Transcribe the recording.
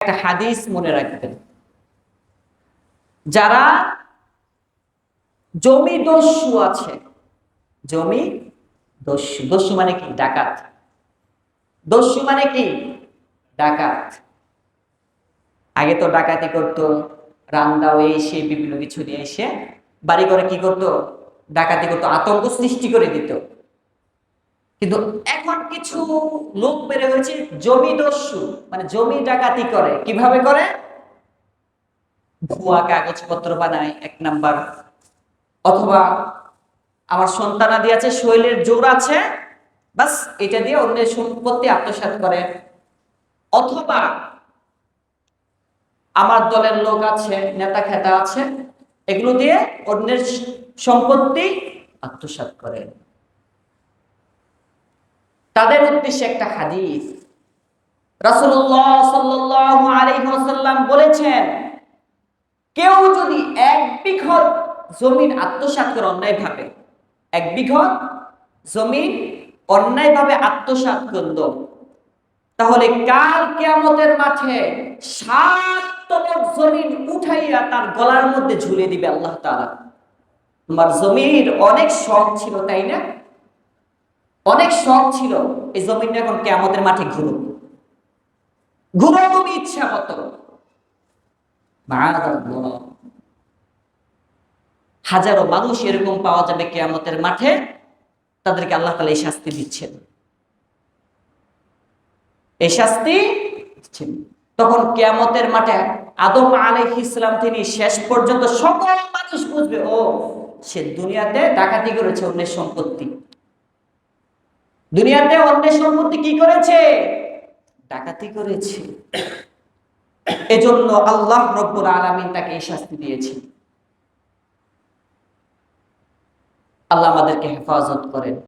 একটা হাদিস মনে রাখবেন, যারা জমি দস্যু আছে, জমি দস্যু, দস্যু মানে কি? ডাকাত। দস্যু মানে কি? ডাকাত। আগে তো ডাকাতি করতো, রান্দাও এসে বিভিন্ন কিছু নিয়ে এসে বাড়ি করে কি করতো? ডাকাতি করতো, আতঙ্ক সৃষ্টি করে দিত। কিন্তু এখন কিছু লোক বেড়ে হয়েছে জমি দস্যু, মানে জমি ডাকাতি করে। কিভাবে করে? ভুয়া কাগজপত্র বানায় এক নাম্বার, অথবা আমার সন্তানাদি আছে, শৈলের জোর আছে, বাস এটা দিয়ে অন্যের সম্পত্তি আত্মসাৎ করে। অথবা আমার দলের লোক আছে, নেতা খেতা আছে, এগুলো দিয়ে অন্যের সম্পত্তি আত্মসাৎ করে। তাদের উদ্দেশ্যে একটা হাদিস, রাসূলুল্লাহ সাল্লাল্লাহু আলাইহি ওয়াসাল্লাম বলেছেন, কেউ যদি 1 বিঘত জমিন আত্মসাৎ করে অন্যায়ভাবে, 1 বিঘত জমিন অন্যায়ভাবে আত্মসাৎ করলো, তাহলে কাল কিয়ামতের মাঠে 7 তলব জমিন উঠাইয়া তার গলার মধ্যে ঝুলিয়ে দিবে আল্লাহ তাআলা। তোমার জমির অনেক শখ ছিল, তাই না? অনেক শখ ছিল, এই জমিনটা এখন কিয়ামতের মাঠে ঘুরো, ঘুরো তুমি ইচ্ছা মতো। মাআযাল্লাহ, হাজারো মানুষ এরকম পাওয়া যাবে কিয়ামতের মাঠে, তাদেরকে আল্লাহ তাআলা এই শাস্তি দিচ্ছেন, এই শাস্তি দিচ্ছেন। তখন কিয়ামতের মাঠে আদম আলাইহিস সালাম তিনি শেষ পর্যন্ত সকল মানুষ বুঝবে, ও সে দুনিয়াতে ডাকাতি করেছে, অন্যের সম্পত্তি, দুনিয়াতে অন্যের সম্পত্তি কি করেছে? ডাকাতি করেছে। এজন্য আল্লাহ রাব্বুল আলামিন তাকে এই শাস্তি দিয়েছেন। আল্লাহ আমাদেরকে হেফাজত করেন।